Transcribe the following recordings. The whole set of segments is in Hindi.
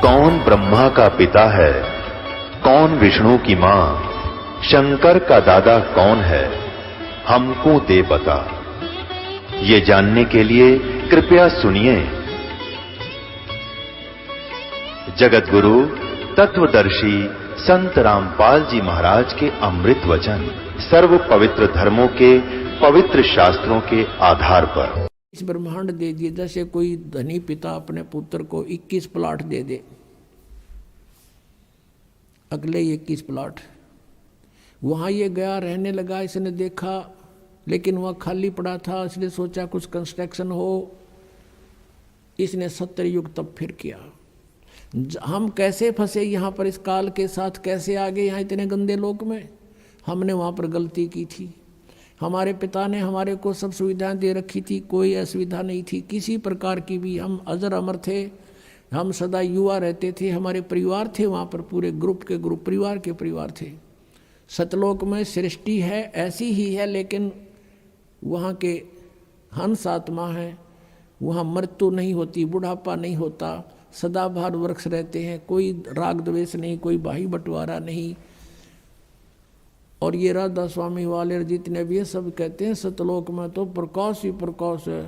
कौन ब्रह्मा का पिता है, कौन विष्णु की मां, शंकर का दादा कौन है, हमको दे बता। ये जानने के लिए कृपया सुनिए। जगत गुरु तत्वदर्शी संत रामपाल जी महाराज के अमृत वचन सर्व पवित्र धर्मों के पवित्र शास्त्रों के आधार पर। इस ब्रह्मांड दे दिए, जैसे कोई धनी पिता अपने पुत्र को 21 प्लाट दे दे, अगले 21 प्लाट। वहां ये गया, रहने लगा, इसने देखा लेकिन वह खाली पड़ा था, इसने सोचा कुछ कंस्ट्रक्शन हो, इसने 70 युग तब फिर किया। हम कैसे फंसे यहाँ पर, इस काल के साथ कैसे आ गए यहाँ इतने गंदे लोक में। हमने वहाँ पर गलती की थी। हमारे पिता ने हमारे को सब सुविधाएं दे रखी थी, कोई असुविधा नहीं थी किसी प्रकार की भी। हम अजर अमर थे, हम सदा युवा रहते थे, हमारे परिवार थे वहाँ पर, पूरे ग्रुप के ग्रुप, परिवार के परिवार थे। सतलोक में सृष्टि है ऐसी ही है, लेकिन वहाँ के हंस आत्मा है, वहाँ मृत्यु नहीं होती, बुढ़ापा नहीं होता, सदाबहार वृक्ष रहते हैं, कोई राग द्वेष नहीं, कोई बाही बंटवारा नहीं। और ये राधा स्वामी वाले जितने भी है सब कहते हैं सतलोक में तो प्रकाश ही प्रकाश है।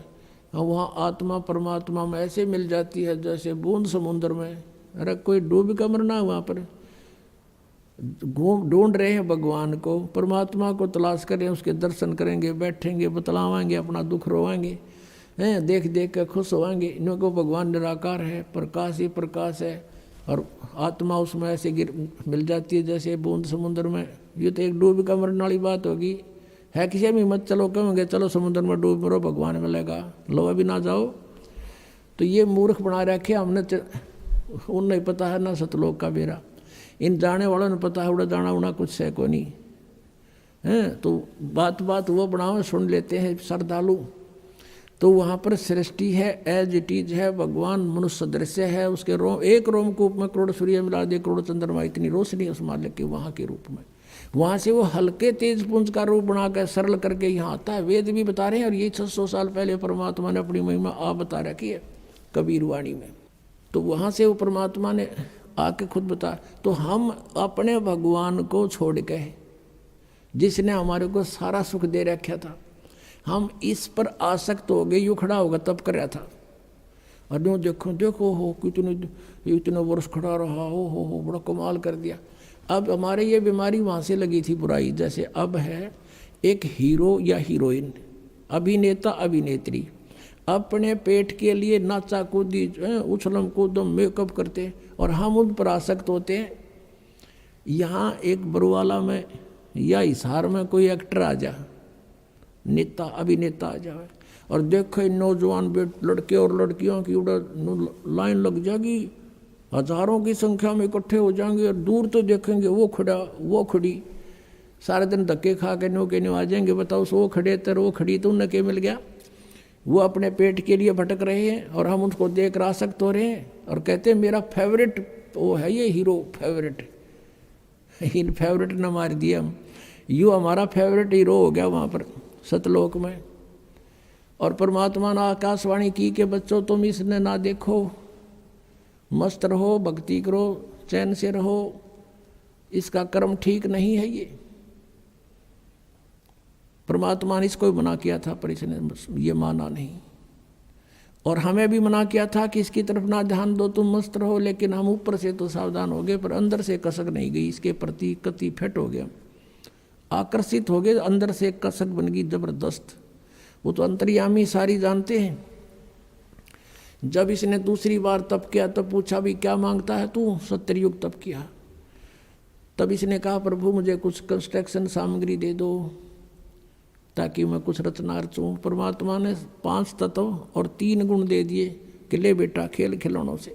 वहाँ आत्मा परमात्मा में ऐसे मिल जाती है जैसे बूंद समुद्र में। अरे कोई डूब का मरना, वहाँ पर ढूंढ रहे हैं भगवान को, परमात्मा को तलाश करें, उसके दर्शन करेंगे, बैठेंगे, बतलावाएंगे, अपना दुख रोवाएंगे, हैं देख देख कर खुश होवाएंगे। इनको भगवान निराकार है, प्रकाश ही प्रकाश है, और आत्मा उसमें ऐसे मिल जाती है जैसे बूंद समुद्र में। ये तो एक डूब का मरने वाली बात होगी, है किसी में मत चलो, कहेंगे चलो समुद्र में डूब मरो, भगवान मिलेगा, लो अभी ना जाओ। तो ये मूर्ख बना रखे हमने, उन नहीं पता है ना सतलोक का बेरा। इन जाने वालों ने पता है, उड़ा जाना उड़ा कुछ है को नहीं है। तो बात बात वो बनाओ, सुन लेते हैं श्रद्धालु। तो वहाँ पर सृष्टि है, एज इट इज है, भगवान मनुष्य दृश्य है, उसके रोम, एक रोमकूप में करोड़ सूर्य मिला दे, करोड़ चंद्रमा, इतनी रोशनी उस मालिक के वहाँ के रूप में। वहाँ से वो हल्के तेज पुंज का रूप बनाकर सरल करके यहाँ आता है। वेद भी बता रहे हैं, और ये 600 साल पहले परमात्मा ने अपनी महिमा आप बता रखी है कबीर वाणी में। तो वहाँ से वो परमात्मा ने आके खुद बता। तो हम अपने भगवान को छोड़ के, जिसने हमारे को सारा सुख दे रखा था, हम इस पर आसक्त हो गए। यूँ खड़ा होगा तब कर रहा था, और यूँ देखो देखो हो कितने इतने वर्ष खड़ा रहा, हो बड़ा कमाल कर दिया। अब हमारे ये बीमारी वहाँ से लगी थी बुराई। जैसे अब है एक हीरो या हीरोइन, अभिनेता अभिनेत्री, अपने पेट के लिए नाचा कूदी, उछलम कूदम, मेकअप करते, और हम उन पर आसक्त होते हैं। यहाँ एक बरुवाला में या हिसार में कोई एक्टर आ जा, नेता अभिनेता आ जाए, और देखो नौजवान लड़के और लड़कियों की लाइन लग जाएगी, हजारों की संख्या में इकट्ठे हो जाएंगे, और दूर तो देखेंगे वो खड़ा वो खड़ी, सारे दिन धक्के खा के नो के नो आ जाएंगे। बताओ वो खड़े तर वो खड़ी, तो उन्हें क्या मिल गया? वो अपने पेट के लिए भटक रहे हैं, और हम उनको देख कर आसक्त हो रहे हैं, और कहते हैं मेरा फेवरेट वो है ये हीरो, फेवरेट। इन फेवरेट न मार दिया हम, यूँ हमारा फेवरेट हीरो हो गया वहाँ पर सतलोक में। और परमात्मा ने आकाशवाणी की कि बच्चों तुम इसने ना देखो, मस्त रहो, भक्ति करो, चैन से रहो, इसका कर्म ठीक नहीं है। ये परमात्मा ने इसको भी मना किया था, पर इसने ये माना नहीं। और हमें भी मना किया था कि इसकी तरफ ना ध्यान दो, तुम मस्त रहो, लेकिन हम ऊपर से तो सावधान हो गए, पर अंदर से कसक नहीं गई, इसके प्रति कति फिट हो गया, आकर्षित हो गए, अंदर से कसक बन गई जबरदस्त। वो तो अंतर्यामी सारी जानते हैं। जब इसने दूसरी बार तप किया, तब पूछा भी क्या मांगता है तू? 70 युग तप किया। तब इसने कहा प्रभु मुझे कुछ कंस्ट्रक्शन सामग्री दे दो ताकि मैं कुछ रचना रचूं। परमात्मा ने 5 तत्व और 3 गुण दे दिए कि ले बेटा खेल खिलौनों से।